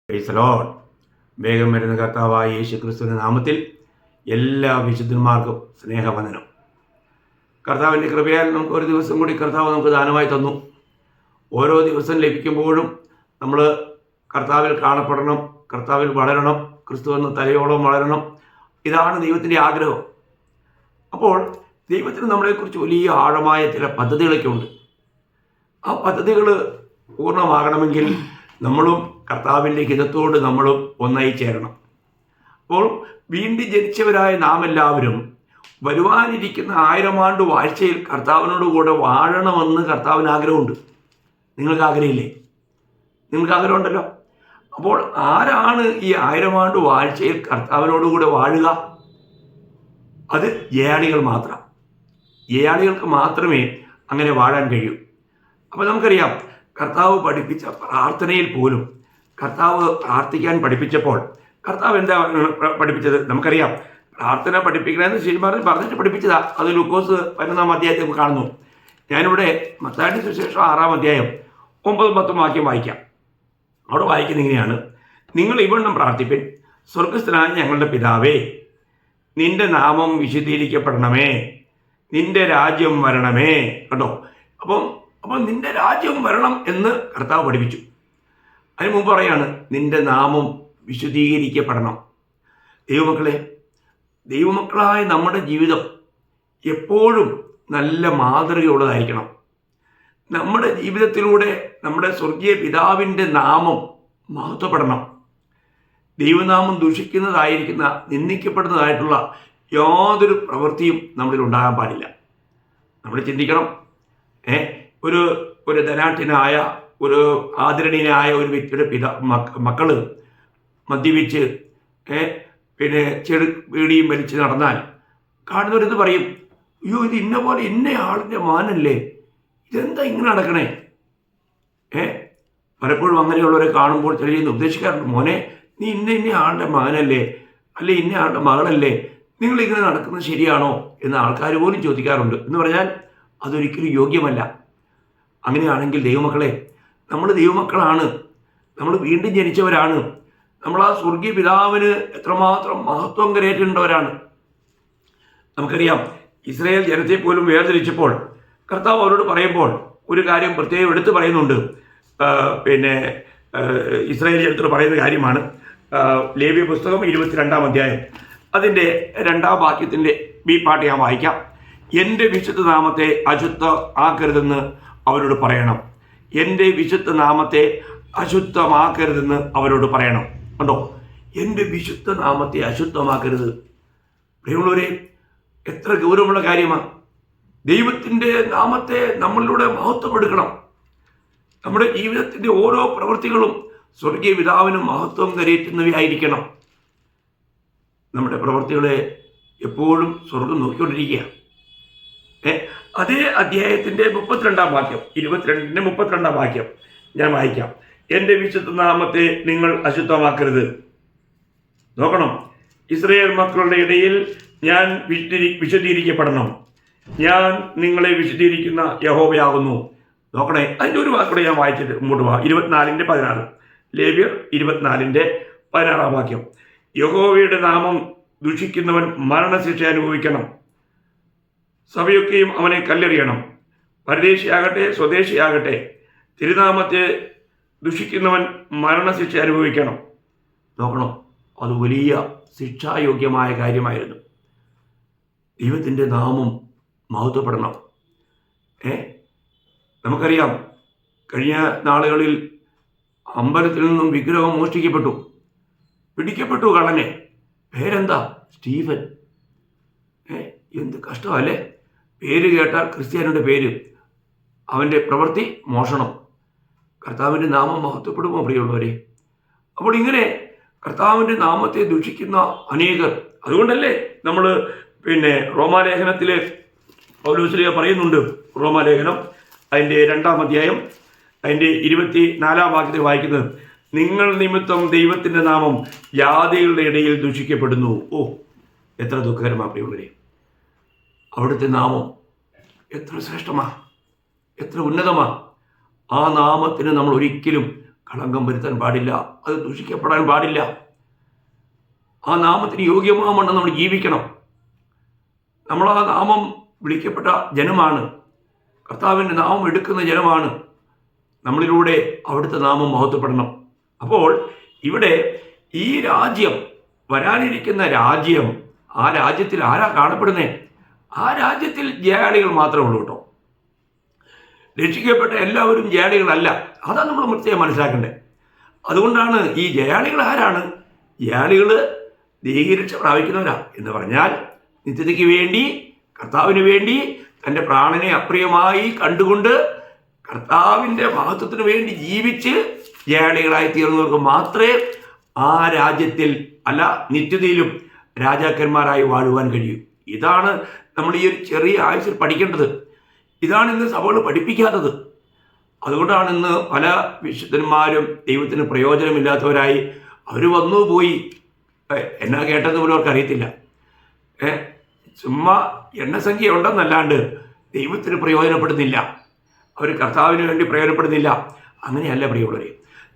Praise the Lord. വേഗം വരുന്ന കർത്താവായ യേശുക്രിസ്തുവിന്റെ നാമത്തിൽ എല്ലാ വിശുദ്ധന്മാർക്കും സ്നേഹവന്ദനം. കർത്താവിൻ്റെ കൃപയാൽ നമുക്ക് ഒരു ദിവസം കൂടി കർത്താവ് നമുക്ക് ദാനമായി തന്നു. ഓരോ ദിവസം ലഭിക്കുമ്പോഴും നമ്മൾ കർത്താവിൽ കാണപ്പെടണം, കർത്താവിൽ വളരണം, ക്രിസ്തു എന്ന തലയോളം വളരണം. ഇതാണ് ദൈവത്തിൻ്റെ ആഗ്രഹം. അപ്പോൾ ദൈവത്തിന് നമ്മളെക്കുറിച്ച് വലിയ ആഴമായ ചില പദ്ധതികളൊക്കെ ഉണ്ട്. ആ പദ്ധതികൾ പൂർണ്ണമാകണമെങ്കിൽ നമ്മളും കർത്താവിൻ്റെ ഹിതത്തോട് നമ്മളും ഒന്നായി ചേരണം. അപ്പോൾ വീണ്ടും ജനിച്ചവരായ നാം എല്ലാവരും വരുവാനിരിക്കുന്ന 1000 ആണ്ട് വാഴ്ചയിൽ കർത്താവിനോട് കൂടെ വാഴണമെന്ന് കർത്താവിന് ആഗ്രഹമുണ്ട്. നിങ്ങൾക്ക് ആഗ്രഹമില്ലേ? നിങ്ങൾക്ക് ആഗ്രഹമുണ്ടല്ലോ. അപ്പോൾ ആരാണ് ഈ 1000 ആണ്ട് വാഴ്ചയിൽ കർത്താവിനോട് കൂടെ വാഴുക? അത് ജയാളികൾ മാത്രം. ജയാളികൾക്ക് മാത്രമേ അങ്ങനെ വാഴാൻ കഴിയൂ. അപ്പോൾ നമുക്കറിയാം, കർത്താവ് പഠിപ്പിച്ച പ്രാർത്ഥനയിൽ പോലും കർത്താവ് പ്രാർത്ഥിക്കാൻ പഠിപ്പിച്ചപ്പോൾ കർത്താവ് എന്താ പഠിപ്പിച്ചത്? നമുക്കറിയാം, പ്രാർത്ഥന പഠിപ്പിക്കണമെന്ന് ശരിമാറി പറഞ്ഞിട്ട് പഠിപ്പിച്ചതാ. അത് ലൂക്കോസ് 11-ാം അധ്യായത്തിൽ നമുക്ക് കാണുന്നു. ഞാനിവിടെ മത്തായിയുടെ സുവിശേഷം 6-ാം അധ്യായം 9-10 വാക്യം വായിക്കാം. അവിടെ വായിക്കുന്നത് ഇങ്ങനെയാണ്: നിങ്ങൾ ഇവണ്ണം പ്രാർത്ഥിപ്പിൻ, സ്വർഗസ്ഥനായ ഞങ്ങളുടെ പിതാവേ, നിന്റെ നാമം വിശുദ്ധീകരിക്കപ്പെടണമേ, നിന്റെ രാജ്യം വരണമേ. കേട്ടോ, അപ്പം നിന്റെ രാജ്യം വരണം എന്ന് കർത്താവ് പഠിപ്പിച്ചു. അതിന് മുമ്പ് പറയാണ്, നിന്റെ നാമം വിശുദ്ധീകരിക്കപ്പെടണം. ദൈവമക്കളെ, ദൈവമക്കളായ നമ്മുടെ ജീവിതം എപ്പോഴും നല്ല മാതൃകയുള്ളതായിരിക്കണം. നമ്മുടെ ജീവിതത്തിലൂടെ നമ്മുടെ സ്വർഗീയ പിതാവിൻ്റെ നാമം മഹത്വപ്പെടണം. ദൈവനാമം ദൂഷിക്കുന്നതായിരിക്കുന്ന, നിന്ദിക്കപ്പെടുന്നതായിട്ടുള്ള യാതൊരു പ്രവൃത്തിയും നമ്മളിൽ ഉണ്ടാകാൻ പാടില്ല. നമ്മൾ ചിന്തിക്കണം, ഒരു ധനാഢ്യനായ, ഒരു ആദരണീയനായ ഒരു വ്യക്തിയുടെ മക്കള് മദ്യപിച്ച് പിന്നെ ബീഡിയും വലിച്ച് നടന്നാൽ കാണുന്നവരെന്ന് പറയും, അയ്യോ, ഇത് ഇന്ന പോലെ ഇന്ന ആളിൻ്റെ മാനല്ലേ, ഇതെന്താ ഇങ്ങനെ നടക്കണേ? പലപ്പോഴും അങ്ങനെയുള്ളവരെ കാണുമ്പോൾ ചില ഉപദേശിക്കാറുണ്ട്, മോനെ, നീ ഇന്ന ആളുടെ മകനല്ലേ, അല്ലെ ഇന്ന ആളുടെ മകളല്ലേ, നിങ്ങളിങ്ങനെ നടക്കുന്നത് ശരിയാണോ എന്ന് ആൾക്കാർ പോലും ചോദിക്കാറുണ്ട്. എന്ന് പറഞ്ഞാൽ അതൊരിക്കലും യോഗ്യമല്ല. അങ്ങനെയാണെങ്കിൽ ദൈവമക്കളെ, നമ്മൾ ദൈവമക്കളാണ്, നമ്മൾ വീണ്ടും ജനിച്ചവരാണ്, നമ്മൾ ആ സ്വർഗീയ പിതാവിന് എത്രമാത്രം മഹത്വം കരയേറ്റേണ്ടവരാണ്. നമുക്കറിയാം, ഇസ്രായേൽ ജനത്തെ പോലും വേർതിരിച്ചപ്പോൾ കർത്താവ് അവരോട് പറയുമ്പോൾ ഒരു കാര്യം പ്രത്യേകം എടുത്തു പറയുന്നുണ്ട്. പിന്നെ ഇസ്രായേൽ ജനത്തോട് പറയുന്ന കാര്യമാണ്. ലേവ്യ പുസ്തകം 22-ാം അധ്യായം അതിൻ്റെ 2-ാം വാക്യത്തിൻ്റെ ബി പാർട്ട് ഞാൻ വായിക്കാം. എൻ്റെ വിശുദ്ധ നാമത്തെ അശുദ്ധ ആക്കരുതെന്ന് അവരോട് പറയണം. എൻ്റെ വിശുദ്ധ നാമത്തെ അശുദ്ധമാക്കരുതെന്ന് അവരോട് പറയണം. കണ്ടോ, എൻ്റെ വിശുദ്ധ നാമത്തെ അശുദ്ധമാക്കരുത്. പ്രിയമുള്ളവരെ, എത്ര ഗൗരവമുള്ള കാര്യമാണ്. ദൈവത്തിൻ്റെ നാമത്തെ നമ്മളിലൂടെ മഹത്വപ്പെടുക്കണം. നമ്മുടെ ജീവിതത്തിൻ്റെ ഓരോ പ്രവൃത്തികളും സ്വർഗീയ പിതാവിന് മഹത്വം കരയേറ്റുന്നവയായിരിക്കണം. നമ്മുടെ പ്രവൃത്തികളെ എപ്പോഴും സ്വർഗം നോക്കിക്കൊണ്ടിരിക്കുക. അതേ അധ്യായത്തിൻ്റെ 32-ാം വാക്യം, 22-ന്റെ 32-ാം വാക്യം ഞാൻ വായിക്കാം. എൻ്റെ വിശുദ്ധ നാമത്തെ നിങ്ങൾ അശുദ്ധമാക്കരുത്. നോക്കണം, ഇസ്രായേൽ മക്കളുടെ ഇടയിൽ ഞാൻ വിശുദ്ധീകരിക്കപ്പെടണം. ഞാൻ നിങ്ങളെ വിശുദ്ധീകരിക്കുന്ന യഹോവയാകുന്നു. നോക്കണേ, അതിൻ്റെ ഒരു വാക്കൂടെ ഞാൻ വായിച്ചിട്ട് മുമ്പോട്ട് പോകാം. 24-ന്റെ 16, ലേവ്യർ 24-ന്റെ 16-ാം വാക്യം. യഹോവയുടെ നാമം ദുഷിക്കുന്നവൻ മരണശിക്ഷ അനുഭവിക്കണം. സഭയൊക്കെയും അവനെ കല്ലെറിയണം. പരദേശിയാകട്ടെ സ്വദേശിയാകട്ടെ, തിരുനാമത്തെ ദുഷിക്കുന്നവൻ മരണശിക്ഷ അനുഭവിക്കണം. നോക്കണം, അത് വലിയ ശിക്ഷായോഗ്യമായ കാര്യമായിരുന്നു. ദൈവത്തിൻ്റെ നാമം മഹത്വപ്പെടണം. നമുക്കറിയാം, കഴിഞ്ഞ നാളുകളിൽ അമ്പലത്തിൽ നിന്നും വിഗ്രഹം മോഷ്ടിക്കപ്പെട്ടു, പിടിക്കപ്പെട്ടു കള്ളനെ. പേരെന്താ? സ്റ്റീഫൻ. എന്ത് കഷ്ടമല്ലേ? പേര് കേട്ടാൽ ക്രിസ്ത്യാനിയുടെ പേര്, അവൻ്റെ പ്രവൃത്തി മോഷണം. കർത്താവിൻ്റെ നാമം മഹത്വപ്പെടുമോ പ്രിയമുള്ളവരെ? അപ്പോൾ ഇങ്ങനെ കർത്താവിൻ്റെ നാമത്തെ ദൂഷിക്കുന്ന അനേകർ. അതുകൊണ്ടല്ലേ നമ്മൾ റോമാലേഖനത്തിൽ പൗലോസ് പറയുന്നുണ്ട്. റോമാലേഖനം അതിൻ്റെ 2-ാം അധ്യായം അതിൻ്റെ 24-ാം വാക്യത്തിൽ വായിക്കുന്നത്, നിങ്ങൾ നിമിത്തം ദൈവത്തിൻ്റെ നാമം ജാതികളുടെ ഇടയിൽ ദൂഷിക്കപ്പെടുന്നു. ഓ, എത്ര ദുഃഖകരമാണ് പ്രിയമുള്ളവരെ! അവിടുത്തെ നാമം എത്ര ശ്രേഷ്ഠമാണ്, എത്ര ഉന്നതമാണ്. ആ നാമത്തിന് നമ്മൾ ഒരിക്കലും കളങ്കം വരുത്താൻ പാടില്ല, അത് ദൂഷിക്കപ്പെടാൻ പാടില്ല. ആ നാമത്തിന് യോഗ്യമാവണ്ണം നമ്മൾ ജീവിക്കണം. നമ്മൾ ആ നാമം വിളിക്കപ്പെട്ട ജനമാണ്, കർത്താവിൻ്റെ നാമം എടുക്കുന്ന ജനമാണ്. നമ്മളിലൂടെ അവിടുത്തെ നാമം മഹത്വപ്പെടണം. അപ്പോൾ ഇവിടെ ഈ രാജ്യം, വരാനിരിക്കുന്ന രാജ്യം, ആ രാജ്യത്തിൽ ആരാ കാണപ്പെടുന്നേ? ആ രാജ്യത്തിൽ ജയാളികൾ മാത്രമേ ഉള്ളൂ കേട്ടോ. രക്ഷിക്കപ്പെട്ട എല്ലാവരും ജയാളികളല്ല. അതാണ് നമ്മൾ പ്രത്യേകം മനസ്സിലാക്കേണ്ടത്. അതുകൊണ്ടാണ് ഈ ജയാളികൾ ആരാണ്? ജയാളികൾ ദൈവരക്ഷ പ്രാപിക്കുന്നവരാ എന്ന് പറഞ്ഞാൽ നിത്യതയ്ക്ക് വേണ്ടി, കർത്താവിന് വേണ്ടി തൻ്റെ പ്രാണനെ അപ്രിയമായി കണ്ടുകൊണ്ട് കർത്താവിൻ്റെ മഹത്വത്തിന് വേണ്ടി ജീവിച്ച് ജയാളികളായി തീർന്നവർക്ക് മാത്രമേ ആ രാജ്യത്തിൽ, അല്ല നിത്യതയിലും രാജാക്കന്മാരായി വാഴുവാൻ കഴിയും. ഇതാണ് നമ്മൾ ഈ ഒരു ചെറിയ ആയുസ്സിൽ പഠിക്കേണ്ടത്. ഇതാണ് ഇന്ന് സഭകൾ പഠിപ്പിക്കാത്തത്. അതുകൊണ്ടാണ് ഇന്ന് പല വിശുദ്ധന്മാരും ദൈവത്തിന് പ്രയോജനമില്ലാത്തവരായി അവർ വന്നു പോയി. എന്നാ കേട്ടതുപോലെ അവർക്ക് അറിയത്തില്ല. ചുമ്മാ എണ്ണസംഖ്യ ഉണ്ടെന്നല്ലാണ്ട് ദൈവത്തിന് പ്രയോജനപ്പെടുന്നില്ല, അവർ കർത്താവിന് വേണ്ടി പ്രയോജനപ്പെടുന്നില്ല. അങ്ങനെയല്ല പ്രിയമുള്ളവരെ.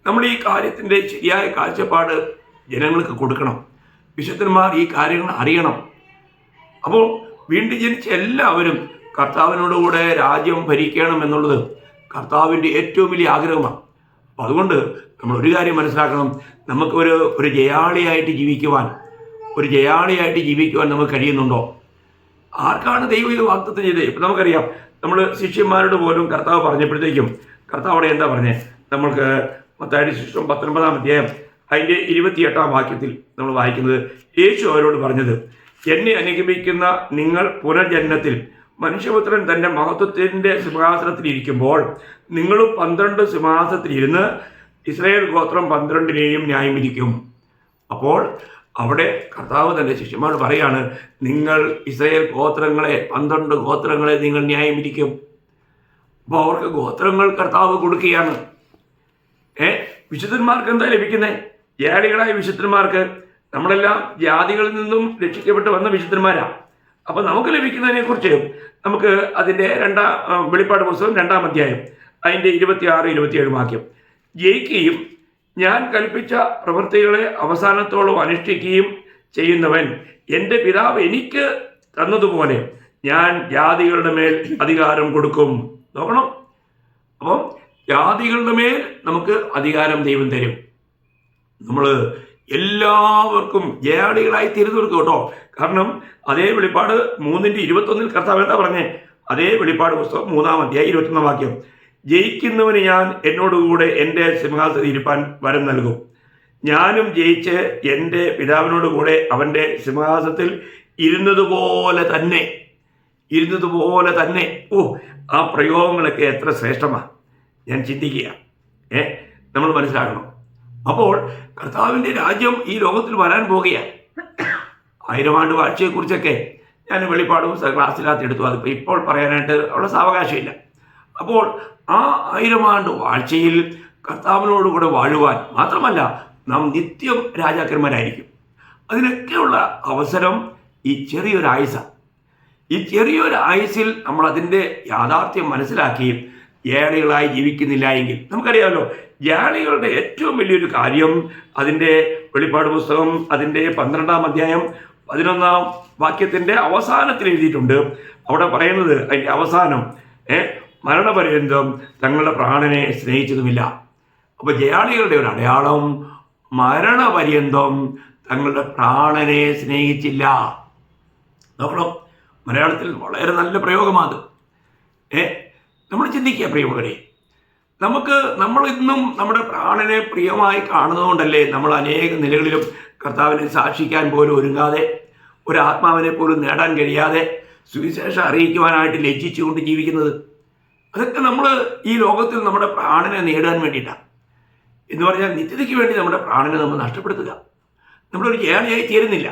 നമ്മൾ ഈ കാര്യത്തിൻ്റെ ശരിയായ കാഴ്ചപ്പാട് ജനങ്ങൾക്ക് കൊടുക്കണം. വിശുദ്ധന്മാർ ഈ കാര്യങ്ങൾ അറിയണം. അപ്പോൾ വീണ്ടും ജനിച്ച എല്ലാവരും കർത്താവിനോടുകൂടെ രാജ്യം ഭരിക്കണം എന്നുള്ളത് കർത്താവിൻ്റെ ഏറ്റവും വലിയ ആഗ്രഹമാണ്. അപ്പോൾ അതുകൊണ്ട് നമ്മൾ ഒരു കാര്യം മനസ്സിലാക്കണം, നമുക്ക് ഒരു ജയാളിയായിട്ട് ജീവിക്കുവാൻ നമുക്ക് കഴിയുന്നുണ്ടോ? ആർക്കാണ് ദൈവം ഇത് വാഗ്ദത്തം ചെയ്തത്? ഇപ്പം നമുക്കറിയാം, നമ്മൾ ശിഷ്യന്മാരോട് പോലും കർത്താവ് പറഞ്ഞപ്പോഴത്തേക്കും കർത്താവ് അവിടെ എന്താ പറഞ്ഞത്? നമ്മൾക്ക് മത്തായിയുടെ സുവിശേഷം 19-ാം അധ്യായം അതിൻ്റെ 28-ാം വാക്യത്തിൽ നമ്മൾ വായിക്കുന്നത്, യേശു അവരോട് പറഞ്ഞത്, എന്നെ അനുഗമിക്കുന്ന നിങ്ങൾ പുനർജന്മത്തിൽ മനുഷ്യപുത്രൻ തൻ്റെ മഹത്വത്തിൻ്റെ സിംഹാസനത്തിൽ ഇരിക്കുമ്പോൾ നിങ്ങളും 12 സിംഹാസനത്തിലിരുന്ന് ഇസ്രായേൽ ഗോത്രം 12-നെയും ന്യായം വിധിക്കും. അപ്പോൾ അവിടെ കർത്താവ് തൻ്റെ ശിഷ്യന്മാരോട് പറയാണ്, നിങ്ങൾ ഇസ്രായേൽ ഗോത്രങ്ങളെ, 12 ഗോത്രങ്ങളെ നിങ്ങൾ ന്യായം വിധിക്കും. അപ്പോൾ അവർക്ക് ഗോത്രങ്ങൾ കർത്താവ് കൊടുക്കുകയാണ്. വിശുദ്ധന്മാർക്ക് എന്താ ലഭിക്കുന്നത്? ജയാളികളായ വിശുദ്ധന്മാർക്ക്, നമ്മളെല്ലാം ജാതികളിൽ നിന്നും രക്ഷിക്കപ്പെട്ട് വന്ന വിശുദ്ധന്മാരാണ്. അപ്പോൾ നമുക്ക് ലഭിക്കുന്നതിനെക്കുറിച്ച് നമുക്ക് അതിൻ്റെ വെളിപ്പാട് പുസ്തകം 2-ാം അധ്യായം അതിൻ്റെ 26-27 വാക്യം, ജയിക്കുകയും ഞാൻ കൽപ്പിച്ച പ്രവൃത്തികളെ അവസാനത്തോളം അനുഷ്ഠിക്കുകയും ചെയ്യുന്നവൻ എൻ്റെ പിതാവ് എനിക്ക് തന്നതുപോലെ ഞാൻ ജാതികളുടെ മേൽ അധികാരം കൊടുക്കും. നോക്കണം, അപ്പം ജാതികളുടെ മേൽ നമുക്ക് അധികാരം ദൈവം തരും. നമ്മൾ എല്ലാവർക്കും ജയാളികളായി തീർന്നു കേട്ടോ. കാരണം അതേ വെളിപ്പാട് 3:21 കർത്താവ് എന്താ പറഞ്ഞേ? അതേ വെളിപ്പാട് പുസ്തകം 3-ാം അധ്യായം 21-ാം വാക്യം, ജയിക്കുന്നവന് ഞാൻ എന്നോടുകൂടെ എൻ്റെ സിംഹാസനത്തിൽ ഇരിപ്പാൻ വരം നൽകും. ഞാനും ജയിച്ച് എൻ്റെ പിതാവിനോട് കൂടെ അവൻ്റെ സിംഹാസനത്തിൽ ഇരുന്നതുപോലെ തന്നെ. ആ പ്രയോഗങ്ങളൊക്കെ എത്ര ശ്രേഷ്ഠമാണ് ഞാൻ ചിന്തിക്കുക. നമ്മൾ മനസ്സിലാക്കണം. അപ്പോൾ കർത്താവിൻ്റെ രാജ്യം ഈ ലോകത്തിൽ വരാൻ പോകുകയാണ്. 1000 ആണ്ട് വാഴ്ചയെക്കുറിച്ചൊക്കെ ഞാൻ വെളിപ്പാട് ക്ലാസ്സിനകത്ത് എടുത്തു. അതിപ്പോൾ ഇപ്പോൾ പറയാനായിട്ട് ഉള്ള സാവകാശമില്ല. അപ്പോൾ ആ 1000 ആണ്ട് വാഴ്ചയിൽ കർത്താവിനോടുകൂടെ വാഴുവാൻ മാത്രമല്ല, നാം നിത്യം രാജാക്കന്മാരായിരിക്കും. അതിനൊക്കെയുള്ള അവസരം ഈ ചെറിയൊരു ആയുസ്സാണ്. ഈ ചെറിയൊരു ആയുസ്സിൽ നമ്മൾ അതിൻ്റെ യാഥാർത്ഥ്യം മനസ്സിലാക്കി ജയാളികളായി ജീവിക്കുന്നില്ല എങ്കിൽ, നമുക്കറിയാമല്ലോ ജയാളികളുടെ ഏറ്റവും വലിയൊരു കാര്യം അതിൻ്റെ വെളിപ്പാട് പുസ്തകം അതിൻ്റെ 12-ാം അധ്യായം 11-ാം വാക്യത്തിൻ്റെ അവസാനത്തിൽ എഴുതിയിട്ടുണ്ട്. അവിടെ പറയുന്നത്, അതിൻ്റെ അവസാനം മരണപര്യന്തം തങ്ങളുടെ പ്രാണനെ സ്നേഹിച്ചതുമില്ല. അപ്പോൾ ജയാളികളുടെ ഒരു അടയാളം, മരണപര്യന്തം തങ്ങളുടെ പ്രാണനെ സ്നേഹിച്ചില്ല. നോക്കണം, മലയാളത്തിൽ വളരെ നല്ല പ്രയോഗമാണ്. നമ്മൾ ചിന്തിക്കുക പ്രിയമുള്ളവരെ, നമ്മൾ ഇന്നും നമ്മുടെ പ്രാണനെ പ്രിയമായി കാണുന്നതുകൊണ്ടല്ലേ നമ്മൾ അനേക നിലകളിലും കർത്താവിനെ സാക്ഷിക്കാൻ പോലും ഒരുങ്ങാതെ, ഒരാത്മാവിനെ പോലും നേടാൻ കഴിയാതെ സുവിശേഷം അറിയിക്കുവാനായിട്ട് ലജ്ജിച്ചുകൊണ്ട് ജീവിക്കുന്നത്. അതൊക്കെ നമ്മൾ ഈ ലോകത്തിൽ നമ്മുടെ പ്രാണനെ നേടാൻ വേണ്ടിയിട്ടാണ്. എന്ന് പറഞ്ഞാൽ നിത്യതയ്ക്ക് വേണ്ടി നമ്മുടെ പ്രാണനെ നമ്മൾ നഷ്ടപ്പെടുത്തുക. നമ്മളൊരു ജയാളിയായി തീരുന്നില്ല.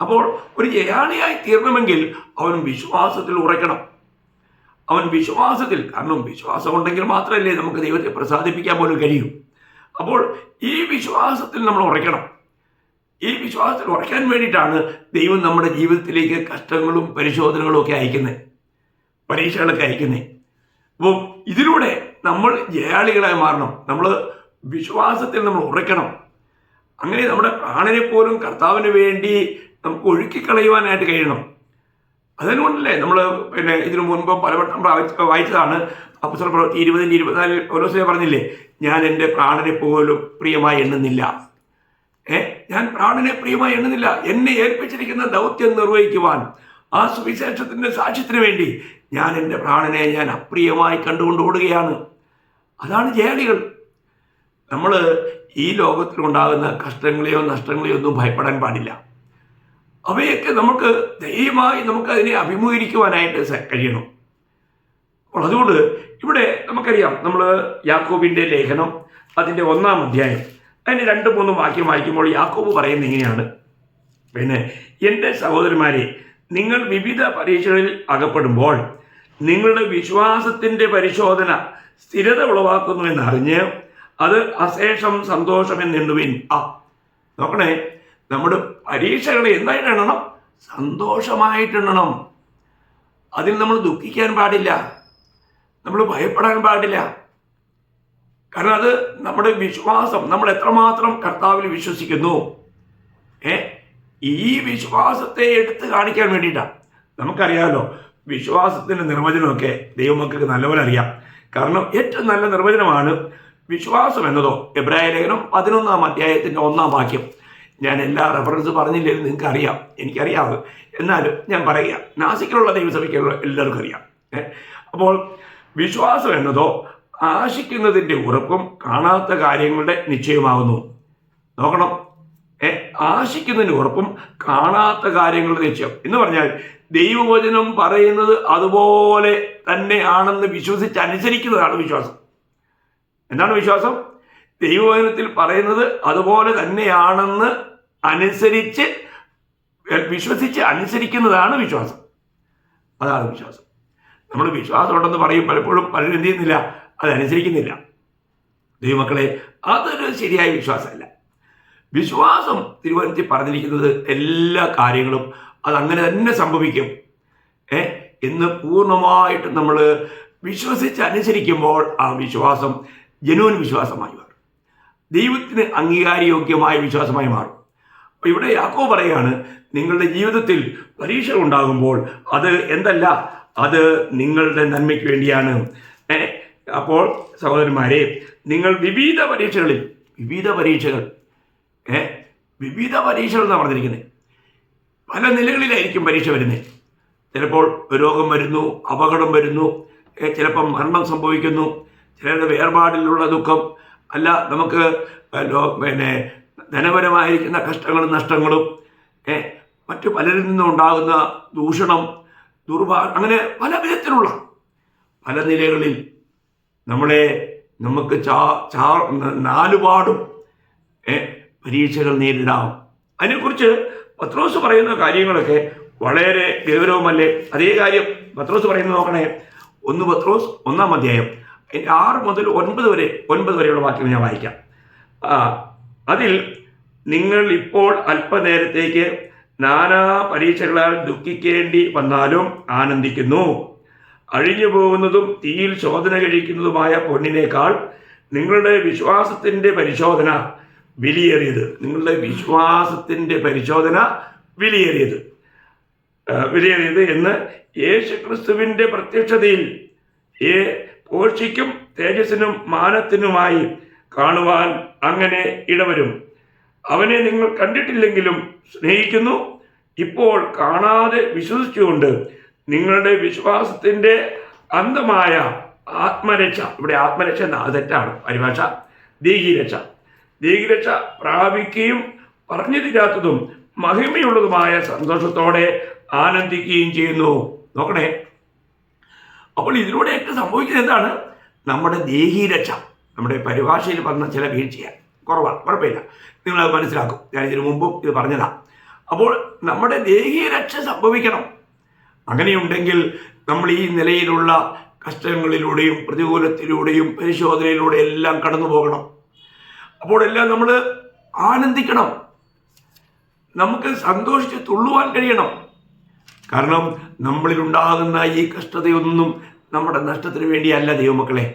അപ്പോൾ ഒരു ജയാളിയായി തീരണമെങ്കിൽ അവൻ വിശ്വാസത്തിൽ ഉറയ്ക്കണം. കാരണം വിശ്വാസം ഉണ്ടെങ്കിൽ മാത്രമല്ലേ നമുക്ക് ദൈവത്തെ പ്രസാദിപ്പിക്കാൻ പോലും കഴിയൂ. അപ്പോൾ ഈ വിശ്വാസത്തിൽ നമ്മൾ ഉറയ്ക്കണം. ഈ വിശ്വാസത്തിൽ ഉറയ്ക്കാൻ വേണ്ടിയിട്ടാണ് ദൈവം നമ്മുടെ ജീവിതത്തിലേക്ക് കഷ്ടങ്ങളും പരിശോധനകളും ഒക്കെ അയക്കുന്നത്, പരീക്ഷകളൊക്കെ അയക്കുന്നത്. അപ്പോൾ ഇതിലൂടെ നമ്മൾ ജയാളികളായി മാറണം. നമ്മൾ വിശ്വാസത്തിൽ നമ്മൾ ഉറയ്ക്കണം. അങ്ങനെ നമ്മുടെ പ്രാണനെ പോലും കർത്താവിന് വേണ്ടി നമുക്ക് ഒഴുക്കിക്കളയുവാനായിട്ട് കഴിയണം. അതുകൊണ്ടല്ലേ നമ്മൾ ഇതിനു മുൻപ് പലവട്ടം വായിച്ചതാണ്. അപ്പോസ്തല പ്രവൃത്തി 20-24 പൗലോസ് പറഞ്ഞില്ലേ, ഞാൻ എൻ്റെ പ്രാണനെ പോലും പ്രിയമായി എണ്ണുന്നില്ല. ഞാൻ പ്രാണനെ പ്രിയമായി എണ്ണുന്നില്ല. എന്നെ ഏൽപ്പിച്ചിരിക്കുന്ന ദൗത്യം നിർവഹിക്കുവാൻ, ആ സുവിശേഷത്തിൻ്റെ സാക്ഷ്യത്തിന് വേണ്ടി ഞാൻ എൻ്റെ പ്രാണനെ ഞാൻ അപ്രിയമായി കണ്ടുകൊണ്ട് ഓടുകയാണ്. അതാണ് ജയാളികൾ. നമ്മൾ ഈ ലോകത്തിലുണ്ടാകുന്ന കഷ്ടങ്ങളെയോ നഷ്ടങ്ങളെയോ ഒന്നും ഭയപ്പെടാൻ പാടില്ല. അവയൊക്കെ നമുക്ക് ധൈര്യമായി നമുക്കതിനെ അഭിമുഖീകരിക്കുവാനായിട്ട് കഴിയണം. അപ്പോൾ അതുകൊണ്ട് ഇവിടെ നമുക്കറിയാം, നമ്മൾ യാക്കോബിൻ്റെ ലേഖനം അതിൻ്റെ 1-ാം അധ്യായം അതിന് 2-3 വാക്യം വായിക്കുമ്പോൾ യാക്കോബ് പറയുന്നത് ഇങ്ങനെയാണ്: എൻ്റെ സഹോദരന്മാരെ, നിങ്ങൾ വിവിധ പരീക്ഷകളിൽ അകപ്പെടുമ്പോൾ നിങ്ങളുടെ വിശ്വാസത്തിൻ്റെ പരിശോധന സ്ഥിരത ഉളവാക്കുന്നുവെന്നറിഞ്ഞ് അത് അശേഷം സന്തോഷമെന്നെണ്ണുവിൻ. നോക്കണേ, നമ്മുടെ പരീക്ഷകളെ എന്തായിട്ട് എണ്ണണം? സന്തോഷമായിട്ടെണ്ണണം. അതിൽ നമ്മൾ ദുഃഖിക്കാൻ പാടില്ല, നമ്മൾ ഭയപ്പെടാൻ പാടില്ല. കാരണം അത് നമ്മുടെ വിശ്വാസം, നമ്മൾ എത്രമാത്രം കർത്താവിൽ വിശ്വസിക്കുന്നു, ഈ വിശ്വാസത്തെ എടുത്ത് കാണിക്കാൻ വേണ്ടിയിട്ടാണ്. നമുക്കറിയാമല്ലോ വിശ്വാസത്തിൻ്റെ നിർവചനമൊക്കെ ദൈവമക്കൾക്ക് നല്ലപോലെ അറിയാം. കാരണം ഏറ്റവും നല്ല നിർവചനമാണ് വിശ്വാസം എന്നതോ. എബ്രായ ലേഖനം 11-ാം അധ്യായത്തിൻ്റെ 1-ാം വാക്യം. ഞാൻ എല്ലാ റെഫറൻസ് പറഞ്ഞില്ലെങ്കിലും നിങ്ങൾക്ക് അറിയാം, എനിക്കറിയാവ്, എന്നാലും ഞാൻ പറയുക. നാസിക്കിലുള്ള ദൈവസഭയ്ക്കുള്ള എല്ലാവർക്കും അറിയാം. അപ്പോൾ വിശ്വാസം എന്നതോ ആശിക്കുന്നതിൻ്റെ ഉറപ്പും കാണാത്ത കാര്യങ്ങളുടെ നിശ്ചയമാകുന്നു. നോക്കണം, ആശിക്കുന്നതിൻ്റെ ഉറപ്പും കാണാത്ത കാര്യങ്ങളുടെ നിശ്ചയം എന്ന് പറഞ്ഞാൽ ദൈവവചനം പറയുന്നത് അതുപോലെ തന്നെയാണെന്ന് വിശ്വസിച്ച് അനുസരിക്കുന്നതാണ് വിശ്വാസം. എന്താണ് വിശ്വാസം? ദൈവവചനത്തിൽ പറയുന്നത് അതുപോലെ തന്നെയാണെന്ന് വിശ്വസിച്ച് അനുസരിക്കുന്നതാണ് വിശ്വാസം. അതാണ് വിശ്വാസം. നമ്മൾ വിശ്വാസം ഉണ്ടെന്ന് പറയും, പലപ്പോഴും പലരും എന്ത് ചെയ്യുന്നില്ല, അതനുസരിക്കുന്നില്ല. ദൈവമക്കളെ, അതൊരു ശരിയായ വിശ്വാസമല്ല. വിശ്വാസം തിരുവചനത്തിൽ പറഞ്ഞിരിക്കുന്നത് എല്ലാ കാര്യങ്ങളും അതങ്ങനെ തന്നെ സംഭവിക്കും എന്ന് പൂർണ്ണമായിട്ട് നമ്മൾ വിശ്വസിച്ച് അനുസരിക്കുമ്പോൾ ആ വിശ്വാസം ജനുവൻ വിശ്വാസമായി മാറും, ദൈവത്തിന് അംഗീകാരയോഗ്യമായ വിശ്വാസമായി മാറും. അപ്പോൾ ഇവിടെ യാക്കോബ് പറയുകയാണ്, നിങ്ങളുടെ ജീവിതത്തിൽ പരീക്ഷകൾ ഉണ്ടാകുമ്പോൾ അത് എന്തല്ല, അത് നിങ്ങളുടെ നന്മയ്ക്ക് വേണ്ടിയാണ്. അപ്പോൾ സഹോദരന്മാരെ, നിങ്ങൾ വിവിധ പരീക്ഷകൾ എന്നാണ് പറഞ്ഞിരിക്കുന്നത്. പല നിലകളിലായിരിക്കും പരീക്ഷ വരുന്നത്. ചിലപ്പോൾ രോഗം വരുന്നു, അപകടം വരുന്നു, ചിലപ്പം മരണം സംഭവിക്കുന്നു, ചിലരുടെ വേർപാടിലുള്ള ദുഃഖം, അല്ല നമുക്ക് ധനപരമായിരിക്കുന്ന കഷ്ടങ്ങളും നഷ്ടങ്ങളും, മറ്റു പലരിൽ നിന്നും ഉണ്ടാകുന്ന ദൂഷണം, അങ്ങനെ പല വിധത്തിലുള്ള പല നിലകളിൽ നമുക്ക് നാലുപാടും പരീക്ഷകൾ നേരിടാം. അതിനെക്കുറിച്ച് പത്രോസ് പറയുന്ന കാര്യങ്ങളൊക്കെ വളരെ ഗൗരവമല്ലേ? അതേ കാര്യം പത്രോസ് പറയുന്നത് നോക്കണേ. 1 പത്രോസ് 1-ാം അധ്യായം അതിൻ്റെ 6 മുതൽ 9 വരെയുള്ള വാക്യങ്ങൾ ഞാൻ വായിക്കാം. അതിൽ നിങ്ങൾ ഇപ്പോൾ അല്പനേരത്തേക്ക് നാനാ പരീക്ഷകളാൽ ദുഃഖിക്കേണ്ടി വന്നാലും ആനന്ദിക്കുന്നു. അഴിഞ്ഞു പോകുന്നതും തീയിൽ ശോധന കഴിക്കുന്നതുമായ പൊന്നിനേക്കാൾ നിങ്ങളുടെ വിശ്വാസത്തിൻ്റെ പരിശോധന വിലയേറിയത്. വിലയേറിയത് എന്ന് യേശുക്രിസ്തുവിൻ്റെ പ്രത്യക്ഷതയിൽ പോഷിക്കും തേജസ്സിനും മാനത്തിനുമായി കാണുവാൻ അങ്ങനെ ഇടവരും. അവനെ നിങ്ങൾ കണ്ടിട്ടില്ലെങ്കിലും സ്നേഹിക്കുന്നു. ഇപ്പോൾ കാണാതെ വിശ്വസിച്ചുകൊണ്ട് നിങ്ങളുടെ വിശ്വാസത്തിൻ്റെ അന്തമായ ആത്മരക്ഷ, ഇവിടെ ആത്മരക്ഷ തെറ്റാണ് പരിഭാഷ, ദീർഘരക്ഷ പ്രാപിക്കുകയും പറഞ്ഞു തീരാത്തതും മഹിമയുള്ളതുമായ സന്തോഷത്തോടെ ആനന്ദിക്കുകയും ചെയ്യുന്നു. നോക്കണേ, അപ്പോൾ ഇതിലൂടെയൊക്കെ സംഭവിക്കുന്നത് എന്താണ്? നമ്മുടെ ദേഹീരക്ഷ, നമ്മുടെ പരിഭാഷയിൽ പറഞ്ഞ ചില വീഴ്ചയാണ്, കുറവാണ്, കുഴപ്പമില്ല, നിങ്ങളത് മനസ്സിലാക്കും. ഞാൻ ഇതിനു മുമ്പും ഇത് പറഞ്ഞതാണ്. അപ്പോൾ നമ്മുടെ ദേഹീരക്ഷ സംഭവിക്കണം. അങ്ങനെയുണ്ടെങ്കിൽ നമ്മൾ ഈ നിലയിലുള്ള കഷ്ടങ്ങളിലൂടെയും പ്രതികൂലത്തിലൂടെയും പരിശോധനയിലൂടെ എല്ലാം കടന്നു പോകണം. അപ്പോഴെല്ലാം നമ്മൾ ആനന്ദിക്കണം, നമുക്ക് സന്തോഷിച്ച് തുള്ളുവാൻ കഴിയണം. കാരണം നമ്മളിലുണ്ടാകുന്ന ഈ കഷ്ടതയൊന്നും നമ്മുടെ നഷ്ടത്തിന് വേണ്ടിയല്ല ദൈവമക്കളെ,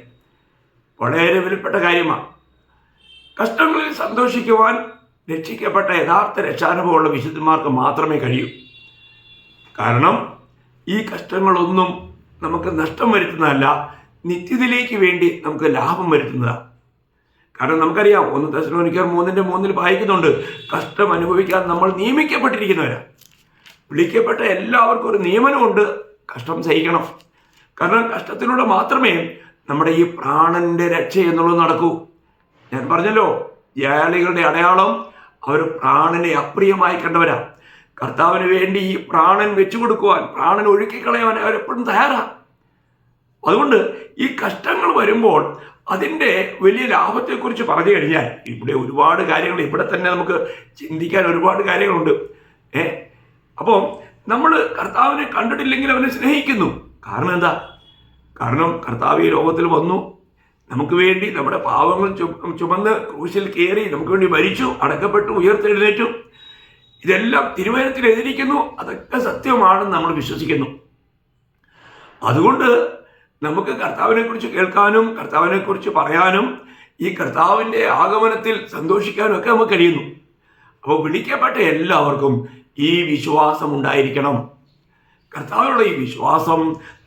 വളരെ വിലപ്പെട്ട കാര്യമാണ്. കഷ്ടങ്ങളിൽ സന്തോഷിക്കുവാൻ രക്ഷിക്കപ്പെട്ട യഥാർത്ഥ രക്ഷാനുഭവമുള്ള വിശുദ്ധന്മാർക്ക് മാത്രമേ കഴിയൂ. കാരണം ഈ കഷ്ടങ്ങളൊന്നും നമുക്ക് നഷ്ടം വരുത്തുന്നതല്ല, നിത്യതയിലേക്ക് വേണ്ടി നമുക്ക് ലാഭം വരുത്തുന്നതാണ്. കാരണം നമുക്കറിയാം, 1 തെസ്സലോനിക്കർ 3:3 വായിക്കുന്നുണ്ട്, കഷ്ടം അനുഭവിക്കാൻ നമ്മൾ നിയമിക്കപ്പെട്ടിരിക്കുന്നവരാണ്. വിളിക്കപ്പെട്ട എല്ലാവർക്കും ഒരു നിയമനമുണ്ട്, കഷ്ടം സഹിക്കണം. കാരണം കഷ്ടത്തിലൂടെ മാത്രമേ നമ്മുടെ ഈ പ്രാണന്റെ രക്ഷ എന്നുള്ളത് നടക്കൂ. ഞാൻ പറഞ്ഞല്ലോ, ജ്ഞാനികളുടെ അടയാളം അവർ പ്രാണനെ അപ്രിയമായി കണ്ടവരാ. കർത്താവിന് വേണ്ടി ഈ പ്രാണൻ വെച്ചു കൊടുക്കുവാൻ, പ്രാണൻ ഒഴുക്കിക്കളയാൻ അവരെപ്പോഴും തയ്യാറാണ്. അതുകൊണ്ട് ഈ കഷ്ടങ്ങൾ വരുമ്പോൾ അതിൻ്റെ വലിയ ലാഭത്തെക്കുറിച്ച് പറഞ്ഞു കഴിഞ്ഞാൽ ഇവിടെ ഒരുപാട് കാര്യങ്ങൾ, ഇവിടെ തന്നെ നമുക്ക് ചിന്തിക്കാൻ ഒരുപാട് കാര്യങ്ങളുണ്ട്. അപ്പോൾ നമ്മൾ കർത്താവിനെ കണ്ടിട്ടില്ലെങ്കിൽ അവനെ സ്നേഹിക്കുന്നു. കാരണം എന്താ? കാരണം കർത്താവ് ഈ ലോകത്തിൽ വന്നു, നമുക്ക് വേണ്ടി നമ്മുടെ പാവങ്ങൾ ചുമന്ന് ക്രൂശിൽ കയറി നമുക്ക് വേണ്ടി മരിച്ചു, അടക്കപ്പെട്ടു, ഉയർത്തെഴുന്നേറ്റു. ഇതെല്ലാം തിരുവചനത്തിൽ എഴുതിയിരിക്കുന്നു. അതൊക്കെ സത്യമാണെന്ന് നമ്മൾ വിശ്വസിക്കുന്നു. അതുകൊണ്ട് നമുക്ക് കർത്താവിനെ കുറിച്ച് കേൾക്കാനും കർത്താവിനെ കുറിച്ച് പറയാനും ഈ കർത്താവിൻ്റെ ആഗമനത്തിൽ സന്തോഷിക്കാനും ഒക്കെ നമുക്ക് കഴിയുന്നു. അപ്പോൾ വിളിക്കപ്പെട്ട എല്ലാവർക്കും ഈ വിശ്വാസം ഉണ്ടായിരിക്കണം. കർത്താവിനുള്ള ഈ വിശ്വാസം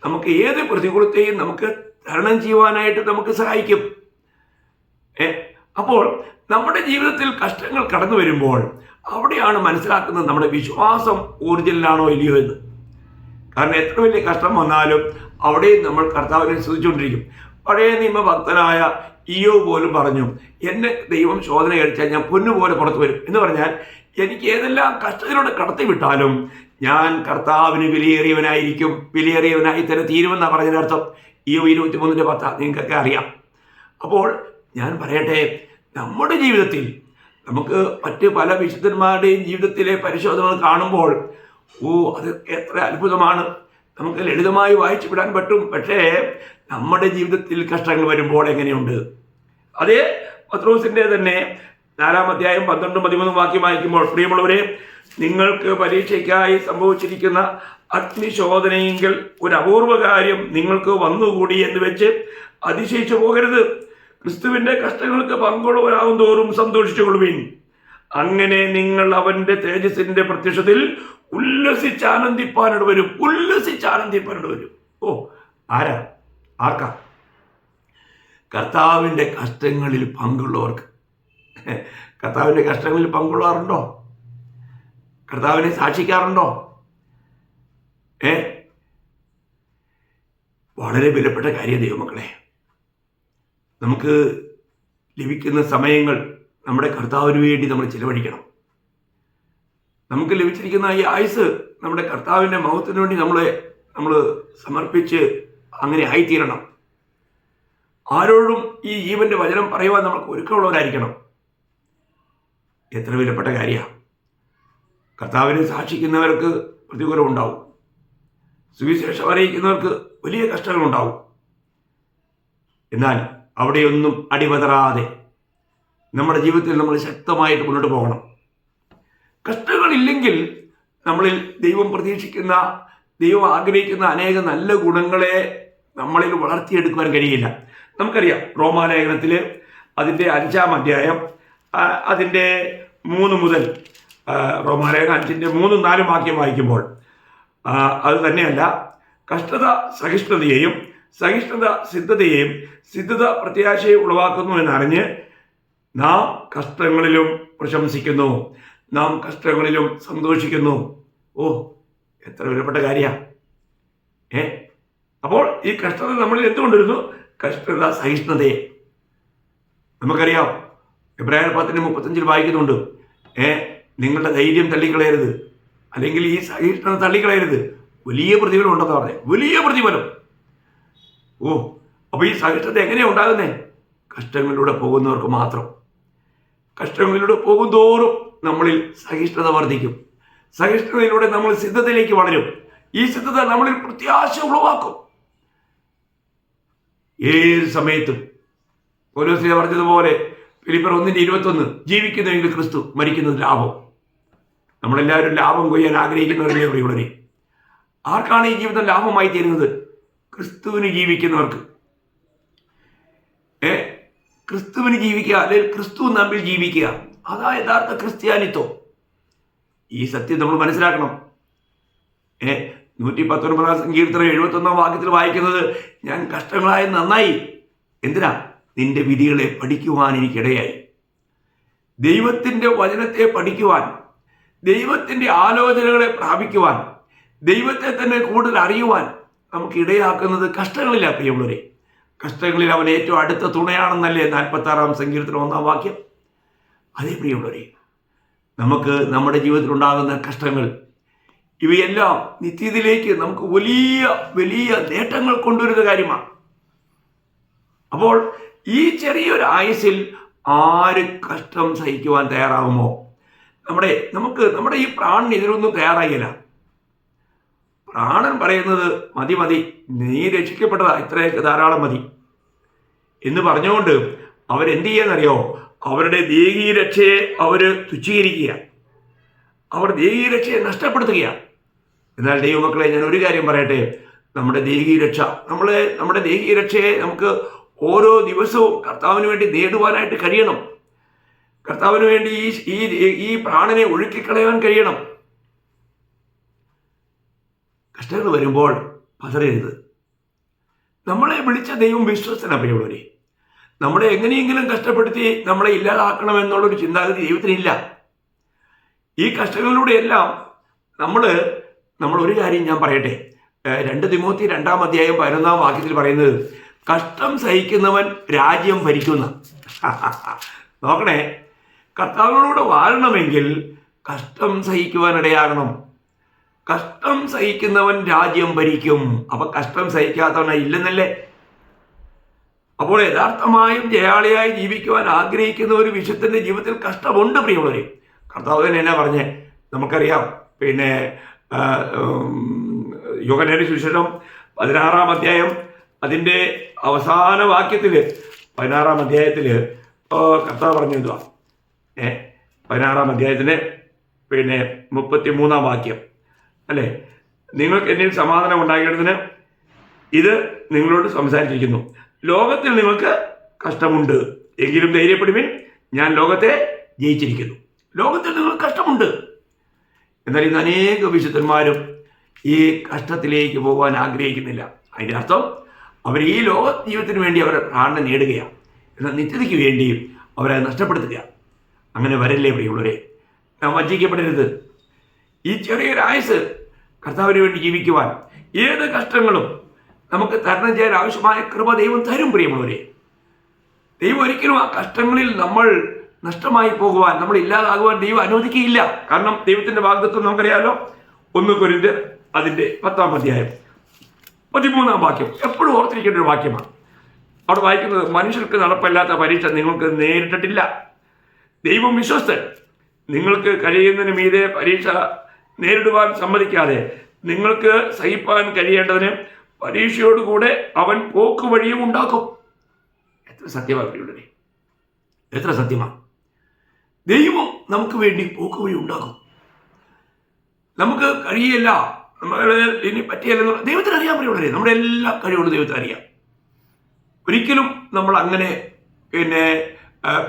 നമുക്ക് ഏത് പ്രതികൂലത്തെയും നമുക്ക് തരണം ചെയ്യുവാനായിട്ട് നമുക്ക് സഹായിക്കും. അപ്പോൾ നമ്മുടെ ജീവിതത്തിൽ കഷ്ടങ്ങൾ കടന്നു വരുമ്പോൾ അവിടെയാണ് മനസ്സിലാക്കുന്നത് നമ്മുടെ വിശ്വാസം ഊർജ്ജലാണോ ഇല്ലയോ എന്ന്. കാരണം എത്ര വലിയ കഷ്ടം വന്നാലും അവിടെയും നമ്മൾ കർത്താവിനെ സ്തുതിച്ചുകൊണ്ടിരിക്കും. പഴയ നിയമഭക്തനായ ഇയ്യോബ് പോലും പറഞ്ഞു, എന്നെ ദൈവം ശോധന കഴിച്ചാൽ ഞാൻ പൊന്നുപോലെ പുറത്തു വരും എന്ന് പറഞ്ഞാൽ, എനിക്ക് ഏതെല്ലാം കഷ്ടത്തിലൂടെ കടത്തി വിട്ടാലും ഞാൻ കർത്താവിന് വിലയേറിയവനായിരിക്കും, വിലയേറിയവനായി തന്നെ തീരുമെന്നാണ് പറഞ്ഞതിനർത്ഥം. ഇയ്യോബ് 23:10 നിങ്ങൾക്കൊക്കെ അറിയാം. അപ്പോൾ ഞാൻ പറയട്ടെ, നമ്മുടെ ജീവിതത്തിൽ നമുക്ക് മറ്റ് പല വിശുദ്ധന്മാരുടെയും ജീവിതത്തിലെ പരിശോധനകൾ കാണുമ്പോൾ അത് എത്ര അത്ഭുതമാണ്, നമുക്ക് ലളിതമായി വായിച്ചു വിടാൻ പറ്റും. പക്ഷേ നമ്മുടെ ജീവിതത്തിൽ കഷ്ടങ്ങൾ വരുമ്പോൾ എങ്ങനെയുണ്ട്? അതേ പത്രോസിൻ്റെ തന്നെ 4-ാം അധ്യായം 12-13 വാക്യം വായിക്കുമ്പോൾ, പ്രിയമുള്ളവരെ, നിങ്ങൾക്ക് പരീക്ഷയ്ക്കായി സംഭവിച്ചിരിക്കുന്ന അഗ്നിശോധനയെങ്കിൽ ഒരു അപൂർവ കാര്യം നിങ്ങൾക്ക് വന്നുകൂടി എന്ന് വെച്ച് അതിശയിച്ചു പോകരുത്. ക്രിസ്തുവിൻ്റെ കഷ്ടങ്ങൾക്ക് പങ്കുള്ളവരാകും തോറും സന്തോഷിച്ചുകൊള്ളുവിൻ. അങ്ങനെ നിങ്ങൾ അവൻ്റെ തേജസ്സിൻ്റെ പ്രത്യക്ഷത്തിൽ ഉല്ലസിച്ചാനന്ദിപ്പാനിട വരും. ഉല്ലസിച്ചാനന്ദിപ്പാനിട വരും. ആർക്കാ? കർത്താവിൻ്റെ കഷ്ടങ്ങളിൽ പങ്കുള്ളവർക്ക്. കർത്താവിൻ്റെ കഷ്ടങ്ങളിൽ പങ്കുള്ളവരുണ്ടോ? കർത്താവിനെ സാക്ഷിക്കാറുണ്ടോ? വളരെ വിലപ്പെട്ട കാര്യം ദൈവമക്കളെ. നമുക്ക് ലഭിക്കുന്ന സമയങ്ങൾ നമ്മുടെ കർത്താവിന് വേണ്ടി നമ്മൾ ചിലവഴിക്കണം. നമുക്ക് ലഭിച്ചിരിക്കുന്ന ഈ ആയുസ് നമ്മുടെ കർത്താവിൻ്റെ മഹത്വത്തിന് വേണ്ടി നമ്മൾ സമർപ്പിച്ച് അങ്ങനെ ആയിത്തീരണം. ആരോടും ഈ ജീവന്റെ വചനം പറയുവാൻ നമുക്ക് ഒരുക്കമുള്ളവരായിരിക്കണം. എത്ര വിലപ്പെട്ട കാര്യമാണ്. കർത്താവിനെ സാക്ഷിക്കുന്നവർക്ക് പ്രതികൂലം ഉണ്ടാവും, സുവിശേഷം അറിയിക്കുന്നവർക്ക് വലിയ കഷ്ടങ്ങളുണ്ടാവും. എന്നാൽ അവിടെയൊന്നും അടിപതറാതെ നമ്മുടെ ജീവിതത്തിൽ നമ്മൾ ശക്തമായിട്ട് മുന്നോട്ട് പോകണം. കഷ്ടങ്ങളില്ലെങ്കിൽ നമ്മളിൽ ദൈവം പ്രതീക്ഷിക്കുന്ന, ദൈവം ആഗ്രഹിക്കുന്ന അനേക നല്ല ഗുണങ്ങളെ നമ്മളിൽ വളർത്തിയെടുക്കുവാൻ കഴിയില്ല. നമുക്കറിയാം, റോമാലേഖനത്തിൽ അതിൻ്റെ 5-ാം അധ്യായം അതിൻ്റെ 3 മുതൽ റോമാലേഖനം 5-ന്റെ 3-4 വാക്യം വായിക്കുമ്പോൾ, അത് തന്നെയല്ല, കഷ്ടത സഹിഷ്ണുതയെയും സഹിഷ്ണുത സിദ്ധതയെയും സിദ്ധത പ്രത്യാശയെ ഉളവാക്കുന്നു എന്നറിഞ്ഞ് നാം കഷ്ടങ്ങളിലും പ്രശംസിക്കുന്നു, നാം കഷ്ടങ്ങളിലും സന്തോഷിക്കുന്നു. എത്ര വിലപ്പെട്ട കാര്യമാണ്. അപ്പോൾ ഈ കഷ്ടത നമ്മളിൽ എന്തുകൊണ്ടിരുന്നു? കഷ്ടത സഹിഷ്ണുതയെ. നമുക്കറിയാം, എബ്രായർ 10:35 വായിക്കുന്നുണ്ട്, നിങ്ങളുടെ ധൈര്യം തള്ളിക്കളയരുത്, അല്ലെങ്കിൽ ഈ സഹിഷ്ണുത തള്ളിക്കളയരുത്, വലിയ പ്രതിഫലം ഉണ്ടെന്ന് പറഞ്ഞേ. വലിയ പ്രതിഫലം. അപ്പോൾ ഈ സഹിഷ്ണുത എങ്ങനെയാണ് ഉണ്ടാകുന്നേ? കഷ്ടങ്ങളിലൂടെ പോകുന്നവർക്ക് മാത്രം. കഷ്ടങ്ങളിലൂടെ പോകുന്തോറും നമ്മളിൽ സഹിഷ്ണുത വർദ്ധിക്കും. സഹിഷ്ണുതയിലൂടെ നമ്മൾ സിദ്ധതയിലേക്ക് വളരും. ഈ സിദ്ധത നമ്മളിൽ പ്രത്യാശ ഉളവാക്കും. ഏത് സമയത്തും പൗലോസ് പറഞ്ഞതുപോലെ ഫിലിപ്പിയർ 1:21, ജീവിക്കുന്നതെങ്കിൽ ക്രിസ്തു, മരിക്കുന്നത് ലാഭം. നമ്മളെല്ലാവരും ലാഭം കൊയ്യാൻ ആഗ്രഹിക്കുന്നവരല്ലേ പ്രിയമുള്ളവരെ? ആർക്കാണ് ഈ ജീവിതം ലാഭമായി തീരുന്നത്? ക്രിസ്തുവിന് ജീവിക്കുന്നവർക്ക്. ക്രിസ്തുവിന് ജീവിക്കുക, അല്ലെങ്കിൽ ക്രിസ്തു നമ്മിൽ ജീവിക്കുക. അതാ യഥാർത്ഥ ക്രിസ്ത്യാനിത്വം. ഈ സത്യം നമ്മൾ മനസ്സിലാക്കണം. 119 സങ്കീർത്തനം 71 വാക്യത്തിൽ വായിക്കുന്നത്, ഞാൻ കഷ്ടങ്ങളായ നന്നായി. എന്തിനാ? നിന്റെ വിധികളെ പഠിക്കുവാൻ എനിക്കിടയായി. ദൈവത്തിൻ്റെ വചനത്തെ പഠിക്കുവാൻ, ദൈവത്തിൻ്റെ ആലോചനകളെ പ്രാപിക്കുവാൻ, ദൈവത്തെ തന്നെ കൂടുതൽ അറിയുവാൻ നമുക്ക് ഇടയാക്കുന്നത് കഷ്ടങ്ങളില്ല പ്രിയമുള്ളവരെ. കഷ്ടങ്ങളിൽ അവൻ ഏറ്റവും അടുത്ത തുണയാണെന്നല്ലേ 46 സങ്കീർത്തനം 1 വാക്യം. അതേ പ്രിയമുള്ളവരെ, നമുക്ക് നമ്മുടെ ജീവിതത്തിൽ ഉണ്ടാകുന്ന കഷ്ടങ്ങൾ, ഇവയെല്ലാം നിത്യതയിലേക്ക് നമുക്ക് വലിയ വലിയ നേട്ടങ്ങൾ കൊണ്ടുവരുന്ന കാര്യമാണ്. അപ്പോൾ ഈ ചെറിയൊരു ആയുസ്സിൽ ആര് കഷ്ടം സഹിക്കുവാൻ തയ്യാറാകുമോ? നമ്മുടെ ഈ പ്രാണന് ഇതിനൊന്നും തയ്യാറായില്ല. പ്രാണൻ പറയുന്നത് മതി മതി, നീ രക്ഷിക്കപ്പെട്ടതാ, ഇത്രയൊക്കെ ധാരാളം മതി എന്ന് പറഞ്ഞുകൊണ്ട് അവരെന്ത് ചെയ്യാന്നറിയോ? അവരുടെ ദേഹീയ രക്ഷയെ അവർ തുച്ഛീകരിക്കുക, അവർ ദേഹീയ രക്ഷയെ നഷ്ടപ്പെടുത്തുകയാണ്. എന്നാൽ ദൈവമക്കളെ, ഞാൻ ഒരു കാര്യം പറയട്ടെ, നമ്മുടെ ദേഹീയ രക്ഷയെ നമുക്ക് ഓരോ ദിവസവും കർത്താവിന് വേണ്ടി നേടുവാനായിട്ട് കഴിയണം. കർത്താവിന് വേണ്ടി ഈ പ്രാണനെ ഒഴുക്കിക്കളയാൻ കഴിയണം. കഷ്ടങ്ങൾ വരുമ്പോൾ പതറരുത്. നമ്മളെ വിളിച്ച ദൈവം വിശ്വസ്തനാണ് പ്രിയമുള്ളവരെ. നമ്മളെ എങ്ങനെയെങ്കിലും കഷ്ടപ്പെടുത്തി നമ്മളെ ഇല്ലാതാക്കണമെന്നുള്ളൊരു ചിന്താഗതി ദൈവത്തിനില്ല. ഈ കഷ്ടങ്ങളിലൂടെയെല്ലാം നമ്മൾ ഒരു കാര്യം ഞാൻ പറയട്ടെ. 2 തിമോത്തി 2 11 വാക്യത്തിൽ പറയുന്നത്, കഷ്ടം സഹിക്കുന്നവൻ രാജ്യം ഭരിക്കുന്ന. നോക്കണേ, കർത്താവിനോട് വാഴണമെങ്കിൽ കഷ്ടം സഹിക്കുവാനിടയാകണം. കഷ്ടം സഹിക്കുന്നവൻ രാജ്യം ഭരിക്കും. അപ്പൊ കഷ്ടം സഹിക്കാത്തവന ഇല്ലെന്നല്ലേ? അപ്പോൾ യഥാർത്ഥമായും ജയാളിയായി ജീവിക്കുവാൻ ആഗ്രഹിക്കുന്ന ഒരു വിശുദ്ധന്റെ ജീവിതത്തിൽ കഷ്ടമുണ്ട് പ്രിയമുള്ളവരെ. കർത്താവ് തന്നെ എന്നാ പറഞ്ഞേ? നമുക്കറിയാം. പിന്നെ യോഹന്നാന്റെ സുവിശേഷം 16 അതിൻ്റെ അവസാന വാക്യത്തിൽ 16 കർത്താവ് പറഞ്ഞു എന്തുവാ? 16 പിന്നെ 33 വാക്യം അല്ലേ? നിങ്ങൾക്ക് എന്നിൽ സമാധാനം ഉണ്ടാകേണ്ടതിന് ഇത് നിങ്ങളോട് സംസാരിച്ചിരിക്കുന്നു. ലോകത്തിൽ നിങ്ങൾക്ക് കഷ്ടമുണ്ട്, എങ്കിലും ധൈര്യപ്പെടുവിൻ, ഞാൻ ലോകത്തെ ജയിച്ചിരിക്കുന്നു. ലോകത്തിൽ നിങ്ങൾക്ക് കഷ്ടമുണ്ട്. എന്നാൽ ഇന്ന് അനേക വിശുദ്ധന്മാരും ഈ കഷ്ടത്തിലേക്ക് പോകാൻ ആഗ്രഹിക്കുന്നില്ല. അതിൻ്റെ അർത്ഥം അവർ ഈ ലോക ജീവിതത്തിന് വേണ്ടി അവരുടെ പ്രാണനെ നേടുകയാണ്, എന്നാൽ നിത്യതയ്ക്ക് വേണ്ടി അവരെ നഷ്ടപ്പെടുത്തുക. അങ്ങനെ വരല്ലേ പ്രിയമുള്ളവരെ? നാം വഞ്ചിക്കപ്പെടരുത്. ഈ ചെറിയൊരു ആയുസ് കർത്താവിന് വേണ്ടി ജീവിക്കുവാൻ ഏത് കഷ്ടങ്ങളും നമുക്ക് തരണം ചെയ്യാൻ ആവശ്യമായ കൃപ ദൈവം തരും പ്രിയമുള്ളവരെ. ദൈവം ഒരിക്കലും ആ കഷ്ടങ്ങളിൽ നമ്മൾ നഷ്ടമായി പോകുവാൻ, നമ്മൾ ഇല്ലാതാകുവാൻ ദൈവം അനുവദിക്കുകയില്ല. കാരണം ദൈവത്തിൻ്റെ വാഗ്ദത്തം നമുക്കറിയാലോ. 1 കൊരിന്ത്യർ 10 13 വാക്യം എപ്പോഴും ഓർത്തിരിക്കേണ്ട ഒരു വാക്യമാണ്. അവിടെ വായിക്കുന്നത്, മനുഷ്യർക്ക് നടപ്പല്ലാത്ത പരീക്ഷ നിങ്ങൾക്ക് നേരിട്ടിട്ടില്ല, ദൈവം വിശ്വസ്തൻ, നിങ്ങൾക്ക് കഴിയുന്നതിന് മീതെ പരീക്ഷ നേരിടുവാൻ സമ്മതിക്കാതെ നിങ്ങൾക്ക് സഹിപ്പാൻ കഴിയേണ്ടതിന് പരീക്ഷയോടുകൂടെ അവൻ പോക്കുവഴിയും ഉണ്ടാക്കും. എത്ര സത്യമാണ്, എത്ര സത്യമാണ്. ദൈവം നമുക്ക് വേണ്ടി പോക്കുവഴി ഉണ്ടാക്കും. നമുക്ക് കഴിയില്ല, ഇനി പറ്റിയല്ല, ദൈവത്തിന് അറിയാൻ പ്രിയമുള്ളവരെ. നമ്മുടെ എല്ലാ കഴിവുകളും ദൈവത്തിന് അറിയാം. ഒരിക്കലും നമ്മൾ അങ്ങനെ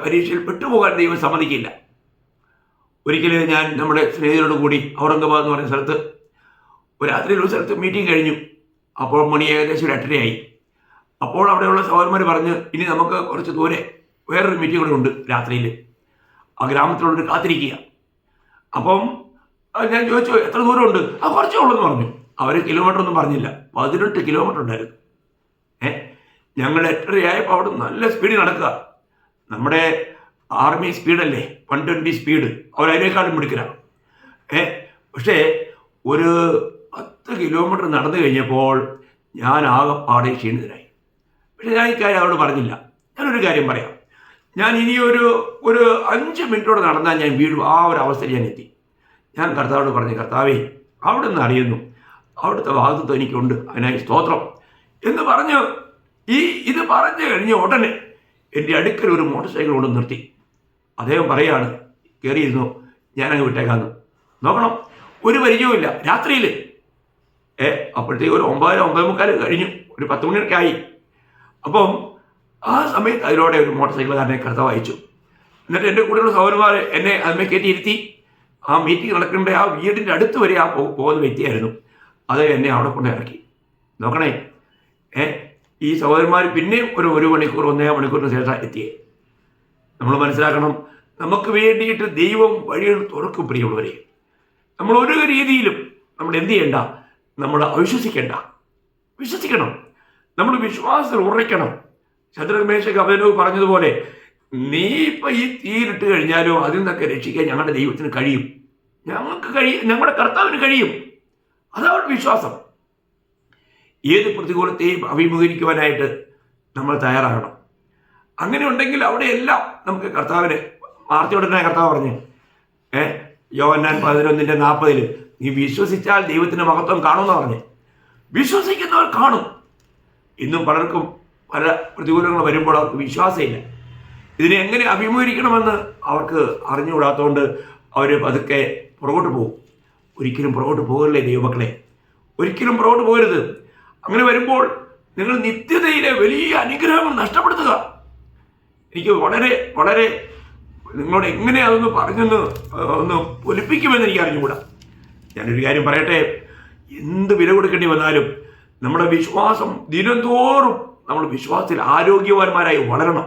പരീക്ഷയിൽ പെട്ടുപോകാൻ ദൈവം സമ്മതിക്കില്ല. ഒരിക്കലും ഞാൻ നമ്മുടെ സ്നേഹിതരോട് കൂടി ഔറംഗാബാദ് എന്ന് പറയുന്ന സ്ഥലത്ത് രാത്രിയിൽ ഒരു സ്ഥലത്ത് മീറ്റിംഗ് കഴിഞ്ഞു. അപ്പോൾ മണി ഏകദേശം 8:30 അപ്പോൾ അവിടെയുള്ള സഹോദരന്മാർ പറഞ്ഞ്, ഇനി നമുക്ക് കുറച്ച് ദൂരെ വേറൊരു മീറ്റിംഗ് കൂടെ ഉണ്ട് രാത്രിയിൽ, ആ ഗ്രാമത്തിലുള്ളവർ കാത്തിരിക്കുക. അപ്പം ഞാൻ ചോദിച്ചു, എത്ര ദൂരമുണ്ട്? കുറച്ചേ ഉള്ളെന്ന് പറഞ്ഞു. അവർ കിലോമീറ്റർ ഒന്നും പറഞ്ഞില്ല, 18 കിലോമീറ്റർ ഉണ്ടായിരുന്നു. ഞങ്ങൾ 8:30 അവിടെ നല്ല സ്പീഡിൽ നടക്കുക. നമ്മുടെ ആർമി സ്പീഡല്ലേ, 120 സ്പീഡ്, അവരതിനേക്കാളും മിടുക്കരാണ്. പക്ഷേ ഒരു 10 കിലോമീറ്റർ നടന്നു കഴിഞ്ഞപ്പോൾ ഞാൻ ആകെപ്പാടെ ക്ഷീണിതരായി. പക്ഷേ ഞാൻ ഈ കാര്യം അവരോട് പറഞ്ഞില്ല. ഞാനൊരു കാര്യം പറയാം, ഞാൻ ഇനി ഒരു 5 മിനിറ്റോടെ നടന്നാൽ ഞാൻ വീഴും. ആ ഒരു അവസ്ഥയിൽ ഞാൻ എത്തി. ഞാൻ കർത്താവോട് പറഞ്ഞു, കർത്താവേ, അവിടെ നിന്ന് അറിയുന്നു, അവിടുത്തെ വാഗ്ദത്തം എനിക്കുണ്ട്, അതിനായി സ്തോത്രം എന്ന് പറഞ്ഞു. ഇത് പറഞ്ഞു കഴിഞ്ഞ ഉടനെ എൻ്റെ അടുക്കൽ ഒരു മോട്ടോർ സൈക്കിൾ കൊണ്ട് നിർത്തി. അദ്ദേഹം പറയാണ്, കയറിയിരുന്നു, ഞാനങ്ങ് വിട്ടേക്കാന്ന്. നോക്കണം, ഒരു പരിചയവുമില്ല. രാത്രിയിൽ അപ്പോഴത്തേക്ക് ഒരു 9, 9:45 കഴിഞ്ഞു, ഒരു 10 മണിയൊക്കെ ആയി. അപ്പം ആ സമയത്ത് അതിലൂടെ ഒരു മോട്ടോർ സൈക്കിളുകാരനെ കർത്താവ് അയച്ചു. എന്നിട്ട് എൻ്റെ കൂടെയുള്ള സഹോദരന്മാർ എന്നെ അതിനെ കയറ്റിയിരുത്തി ആ മീറ്റിംഗ് നടക്കേണ്ട ആ വീടിൻ്റെ അടുത്ത് വരെ ആ പോകുന്ന വ്യക്തിയായിരുന്നു. അത് എന്നെ അവിടെ കൊണ്ട് ഇറക്കി. നോക്കണേ, ഈ സഹോദരന്മാർ പിന്നെയും ഒരു മണിക്കൂർ 1.5 മണിക്കൂറിന് ശേഷം എത്തിയേ. നമ്മൾ മനസ്സിലാക്കണം, നമുക്ക് വേണ്ടിയിട്ട് ദൈവം വഴികൾ തുറക്കും. പ്രിയമുള്ളവരെ, നമ്മൾ ഒരു രീതിയിലും നമ്മൾ എന്ത് ചെയ്യണ്ട, നമ്മൾ അവിശ്വസിക്കേണ്ട, വിശ്വസിക്കണം. നമ്മൾ വിശ്വാസത്തിൽ ഉറയ്ക്കണം. ശദ്രക് മേശക് അബേദ്നേഗോ പറഞ്ഞതുപോലെ, നീ ഇപ്പം ഈ തീയിലിട്ട് കഴിഞ്ഞാലോ അതിൽ നിന്നൊക്കെ രക്ഷിക്കാൻ ഞങ്ങളുടെ ദൈവത്തിന് കഴിയും, ഞങ്ങൾക്ക് കഴിയും, ഞങ്ങളുടെ കർത്താവിന് കഴിയും. അതാണ് വിശ്വാസം. ഏത് പ്രതികൂലത്തെയും അഭിമുഖീകരിക്കുവാനായിട്ട് നമ്മൾ തയ്യാറാകണം. അങ്ങനെ ഉണ്ടെങ്കിൽ അവിടെയെല്ലാം നമുക്ക് കർത്താവിന് മാർച്ചോടനെ കർത്താവ് പറഞ്ഞു, യോഹന്നാൻ 11:40 നീ വിശ്വസിച്ചാൽ ദൈവത്തിൻ്റെ മഹത്വം കാണുമെന്ന് പറഞ്ഞ്. വിശ്വസിക്കുന്നവർ കാണും. ഇന്നും പലർക്കും പല പ്രതികൂലങ്ങൾ വരുമ്പോൾ അവർക്ക് വിശ്വാസമില്ല. ഇതിനെ എങ്ങനെ അഭിമുഖീകരിക്കണമെന്ന് അവർക്ക് അറിഞ്ഞുകൂടാത്തതുകൊണ്ട് അവർ പതുക്കെ പുറകോട്ട് പോകും. ഒരിക്കലും പുറകോട്ട് പോകല്ലേ ദൈവമക്കളെ, ഒരിക്കലും പുറകോട്ട് പോകരുത്. അങ്ങനെ വരുമ്പോൾ നിങ്ങൾ നിത്യതയിലെ വലിയ അനുഗ്രഹങ്ങൾ നഷ്ടപ്പെടുത്തുക. എനിക്ക് വളരെ വളരെ നിങ്ങളോട് എങ്ങനെ അതൊന്ന് പറഞ്ഞൊന്ന് ഒന്ന് പൊലിപ്പിക്കുമെന്ന് എനിക്ക് അറിഞ്ഞുകൂടാ. ഞാനൊരു കാര്യം പറയട്ടെ, എന്ത് വില കൊടുക്കേണ്ടി വന്നാലും നമ്മുടെ വിശ്വാസം ദിനംതോറും നമ്മൾ വിശ്വാസത്തിൽ ആരോഗ്യവാന്മാരായി വളരണം.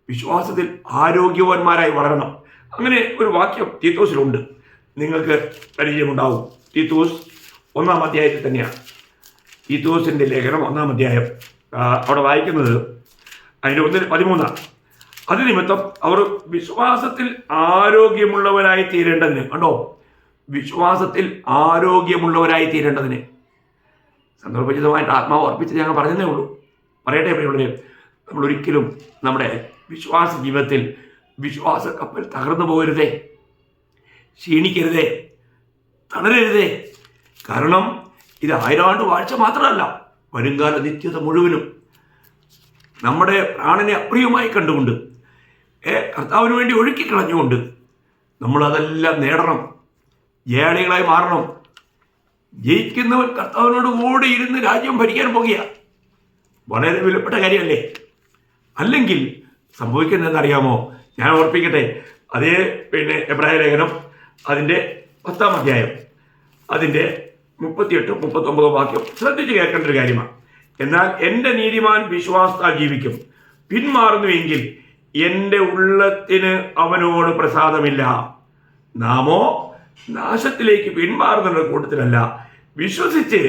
വിശ്വാസത്തിൽ ആരോഗ്യവാന്മാരായി വളരണം. അങ്ങനെ ഒരു വാക്യം തീത്തോസിലുണ്ട്, നിങ്ങൾക്ക് പരിചയമുണ്ടാവും. തീത്തോസ് 1-ാം അധ്യായത്തിൽ തന്നെയാണ്. തീത്തോസിൻ്റെ ലേഖനം 1-ാം അധ്യായം അവിടെ വായിക്കുന്നത് അതിൻ്റെ 1-13. അത് നിമിത്തം അവർ വിശ്വാസത്തിൽ ആരോഗ്യമുള്ളവരായി തീരേണ്ടതിന്, കണ്ടോ, വിശ്വാസത്തിൽ ആരോഗ്യമുള്ളവരായി തീരേണ്ടതിന്. സന്ദർഭോചിതമായിട്ട് ആത്മാവ് അർപ്പിച്ച് ഞങ്ങൾ പറഞ്ഞതേ ഉള്ളൂ. പറയട്ടെ പ്രിയമുള്ളവരെ, നമ്മൾ ഒരിക്കലും നമ്മുടെ വിശ്വാസ ജീവിതത്തിൽ വിശ്വാസ കപ്പൽ തകർന്നു പോകരുതേ, ക്ഷീണിക്കരുതേ, തളരരുതേ. കാരണം ഇത് 1000 ആണ്ട് വാഴ്ച മാത്രമല്ല, വരുംകാല നിത്യത മുഴുവനും നമ്മുടെ പ്രാണനെ അപ്രിയമായി കണ്ടുകൊണ്ട് കർത്താവിന് വേണ്ടി ഒഴുക്കിക്കളഞ്ഞുകൊണ്ട് നമ്മളതെല്ലാം നേടണം, ജയാളികളായി മാറണം. ജയിക്കുന്നവൻ കർത്താവിനോട് കൂടെ ഇരുന്ന് രാജ്യം ഭരിക്കാൻ പോകുക. വളരെ വിലപ്പെട്ട കാര്യമല്ലേ? അല്ലെങ്കിൽ സംഭവിക്കുന്നതെന്നറിയാമോ? ഞാൻ ഓർപ്പിക്കട്ടെ, അതേ എബ്രായ ലേഖനം അതിൻ്റെ 10-ാം അധ്യായം അതിൻ്റെ 38-39 വാക്യം ശ്രദ്ധിച്ച് കേൾക്കേണ്ട ഒരു കാര്യമാണ്. എന്നാൽ എൻ്റെ നീതിമാൻ വിശ്വാസത്താൽ ജീവിക്കും, പിന്മാറുന്നുവെങ്കിൽ എൻ്റെ ഉള്ളത്തിന് അവനോട് പ്രസാദമില്ല. നാമോ നാശത്തിലേക്ക് പിന്മാറുന്നവരുടെ കൂട്ടത്തിലല്ല, വിശ്വസിച്ച്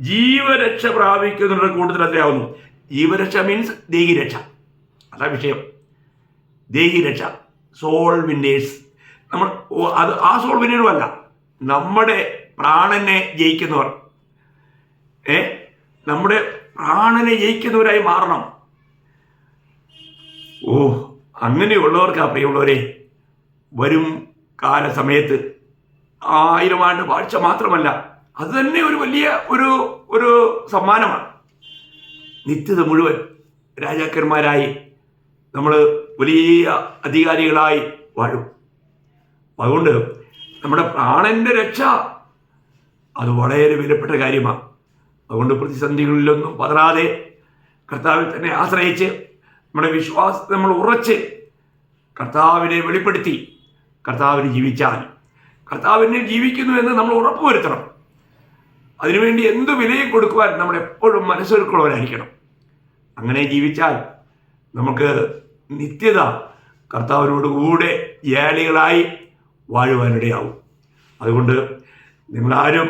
ജീവരക്ഷ പ്രാപിക്കുന്നവരുടെ കൂട്ടത്തിലത്രയാവുന്നു. ജീവരക്ഷ മീൻസ് ദേഹിരക്ഷ, അതാ വിഷയം. ദേഹിരക്ഷ, സോൾ വിന്നേഴ്സ്. നമ്മൾ അത് ആ സോൾ വിന്നേഴ്സും അല്ല, നമ്മുടെ പ്രാണനെ ജയിക്കുന്നവർ, നമ്മുടെ പ്രാണനെ ജയിക്കുന്നവരായി മാറണം. അങ്ങനെയുള്ളവർക്കാ പ്രിയമുള്ളവരെ വരും കാല സമയത്ത് 1000 ആണ്ട് വാഴ്ച മാത്രമല്ല, അത് തന്നെ ഒരു വലിയ ഒരു സമ്മാനമാണ്. നിത്യത മുഴുവൻ രാജാക്കന്മാരായി നമ്മൾ വലിയ അധികാരികളായി വാഴും. അതുകൊണ്ട് നമ്മുടെ പ്രാണന്റെ രക്ഷ അത് വളരെ വിലപ്പെട്ട കാര്യമാണ്. അതുകൊണ്ട് പ്രതിസന്ധികളിലൊന്നും പതറാതെ കർത്താവിൽ തന്നെ ആശ്രയിച്ച് നമ്മുടെ വിശ്വാസത്തെ നമ്മൾ ഉറച്ച് കർത്താവിനെ വെളിപ്പെടുത്തി കർത്താവിന് ജീവിച്ചാൽ, കർത്താവിനെ ജീവിക്കുന്നു എന്ന് നമ്മൾ ഉറപ്പുവരുത്തണം. അതിനുവേണ്ടി എന്ത് വിലയും കൊടുക്കുവാൻ നമ്മൾ എപ്പോഴും മനസ്സൊരുക്കുള്ളവരായിരിക്കണം. അങ്ങനെ ജീവിച്ചാൽ നമുക്ക് നിത്യത കർത്താവിനോട് കൂടെ ജയാളികളായി വാഴുവാനിടയാവും. അതുകൊണ്ട് നിങ്ങളാരും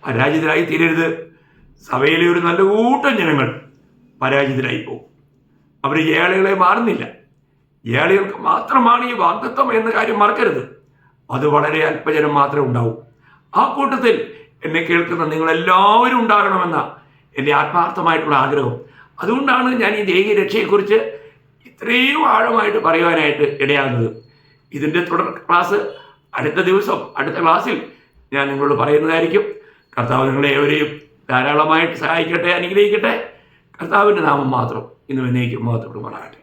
പരാജിതരായി തീരരുത്. സഭയിലെ ഒരു നല്ല കൂട്ടം ജനങ്ങൾ പരാജിതരായി പോകും. അവർ ജയാളികളെ മാറുന്നില്ല. ജയാളികൾക്ക് മാത്രമാണ് ഈ വാഗ്ദത്തം എന്ന കാര്യം മറക്കരുത്. അത് വളരെ അല്പജനം മാത്രമേ ഉണ്ടാവൂ. ആ കൂട്ടത്തിൽ എന്നെ കേൾക്കുന്ന നിങ്ങളെല്ലാവരും ഉണ്ടാകണമെന്ന എൻ്റെ ആത്മാർത്ഥമായിട്ടുള്ള ആഗ്രഹം. അതുകൊണ്ടാണ് ഞാൻ ഈ ദേഹി രക്ഷയെക്കുറിച്ച് ഇത്രയും ആഴമായിട്ട് പറയുവാനായിട്ട് ഇടയാകുന്നത്. ഇതിൻ്റെ തുടർ ക്ലാസ് അടുത്ത ദിവസം അടുത്ത ക്ലാസ്സിൽ ഞാൻ നിങ്ങളോട് പറയുന്നതായിരിക്കും. കർത്താവ് നിങ്ങളെ ഏവരെയും ധാരാളമായിട്ട് സഹായിക്കട്ടെ, അനുഗ്രഹിക്കട്ടെ. കർത്താവിൻ്റെ നാമം മാത്രം ഇന്ന് എന്നേക്കും മഹത്വപ്പെടുമാറാകട്ടെ.